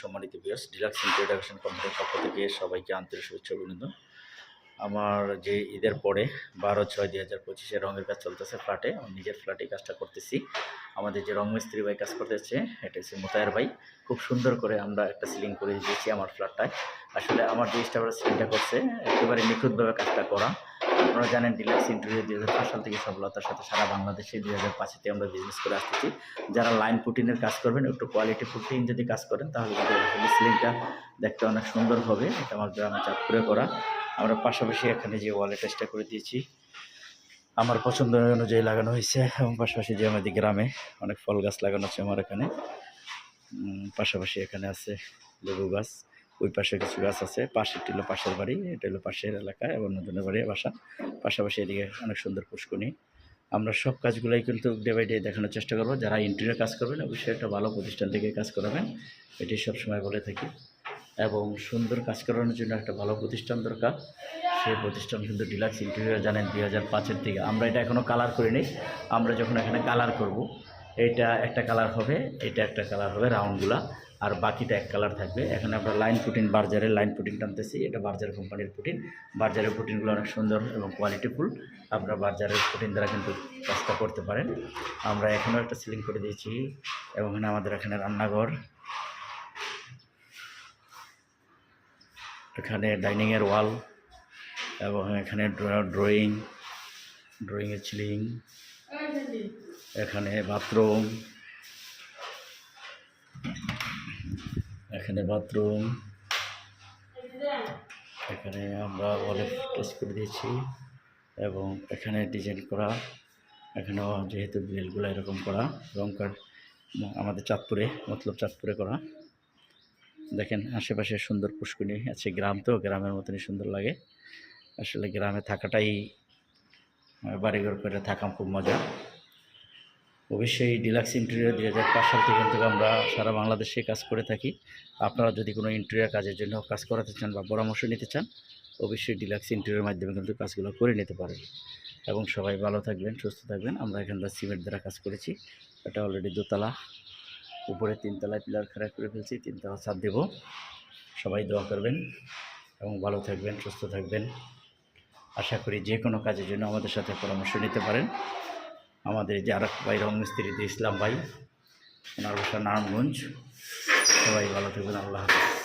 সম্মানিত viewers, deluxe interior decoration কোম্পানির পক্ষ থেকে সবাইকে আন্তরিক শুভেচ্ছা অভিনন্দন। আমার যে ঈদের পরে 12/6/2025 রঙের কাজ চলতেছে ফ্ল্যাটে, আমি নিজের ফ্ল্যাটে কাজটা করতেছি। আমাদের যে রং মিস্ত্রি ভাই কাজ করতেছে, এটা হচ্ছে মোতায়ের ভাই। খুব সুন্দর করে আমরা একটা সিলিং করে দিয়েছি আমার ফ্ল্যাটটায়। আসলে আমার যে স্টাফরা সিলিংটা করছে একেবারে নিখুঁতভাবে কাজটা করা। আপনারা জানেন ডিলাক্স ইন্টেরিয়র 2005 সাল থেকে সফলতার সাথে সারা বাংলাদেশে 2005-তে আমরা বিজনেস করে আসতেছি। যারা লাইন পুটিনের কাজ করবেন, একটু কোয়ালিটি পুটিন যদি কাজ করেন তাহলে কিন্তু সিলিংটা দেখতে অনেক সুন্দর হবে। এটা আমার গ্রামে চাঁদপুরে করা। আমরা পাশাপাশি এখানে যে ওয়ালে টাচটা করে দিয়েছি আমার পছন্দ অনুযায়ী লাগানো হয়েছে, এবং পাশাপাশি যে আমাদের গ্রামে অনেক ফল গাছ লাগানো আছে আমার এখানে। পাশাপাশি এখানে আছে লেবু গাছ, ওই পাশে কিছু গাছ আছে। পাশেরটি হলো পাশের বাড়ি, এটা হলো পাশের এলাকা এবং নতুনের বাড়ি বাসা। পাশাপাশি এদিকে অনেক সুন্দর পুষ্করণী। আমরা সব কাজগুলোই কিন্তু ডে বাই ডে দেখানোর চেষ্টা করবো। যারা ইন্টেরিয়র কাজ করবেন অবশ্যই একটা ভালো প্রতিষ্ঠান থেকে কাজ করাবেন, এটি সবসময় বলে থাকি। এবং সুন্দর কাজ করানোর জন্য একটা ভালো প্রতিষ্ঠান দরকার। সেই প্রতিষ্ঠান কিন্তু ডিলাক্স ইন্টেরিয়র জানেন 2005-এর থেকে। আমরা এটা এখনও কালার করিনি। আমরা যখন এখানে কালার করব, এটা একটা কালার হবে, এটা একটা কালার হবে রাউন্ডগুলা, আর বাকিটা এক কালার থাকবে। এখানে আমরা লাইন পুটিন, বার্জারের লাইন পুটিন টানতেছি। এটা বার্জার কোম্পানির পুটিন। বার্জারের পুটিনগুলো অনেক সুন্দর এবং কোয়ালিটিফুল। আপনারা বার্জারের পুটিন দ্বারা কিন্তু কাজটা করতে পারেন। আমরা এখানেও একটা সিলিং করে দিয়েছি, এবং আমাদের এখানে রান্নাঘর, এখানে ডাইনিংয়ের ওয়াল, এবং এখানে ড্রয়িংয়ের সিলিং, এখানে বাথরুম, এখানে আমরা ওয়ালে টাচ করে দিয়েছি, এবং এখানে ডিজাইন করা। এখানেও যেহেতু গ্রিলগুলো এরকম করা, রং কার্ড আমাদের চাঁদপুরে, মতলব চাঁদপুরে করা। দেখেন আশেপাশে সুন্দর পুষ্করণী আছে। গ্রাম তো, গ্রামের মতনই সুন্দর লাগে। আসলে গ্রামে থাকাটাই, বাড়িঘর করে থাকা খুব মজা। অবশ্যই ডিলাক্স ইন্টেরিয়র 2005 সাল থেকে কিন্তু আমরা সারা বাংলাদেশে কাজ করে থাকি। আপনারা যদি কোনো ইন্টেরিয়র কাজের জন্য কাজ করাতে চান বা পরামর্শ নিতে চান, অবশ্যই ডিলাক্স ইন্টেরিয়রের মাধ্যমে কিন্তু কাজগুলো করে নিতে পারেন। এবং সবাই ভালো থাকবেন, সুস্থ থাকবেন। আমরা এখানটা সিমেন্ট দ্বারা কাজ করেছি। এটা অলরেডি দোতলা, উপরে 3 তলায় পিলার খাড়া করে ফেলছি, 3 তলা ছাদ দেব। সবাই দোয়া করবেন এবং ভালো থাকবেন, সুস্থ থাকবেন। আশা করি যে কোনো কাজের জন্য আমাদের সাথে পরামর্শ নিতে পারেন। আমাদের যে আরেক ভাই রং মিস্ত্রি ইসলাম ভাই, ওনার বাসা নারায়ণগঞ্জ। সবাই ভালো থাকবেন। আল্লাহ হাফেজ।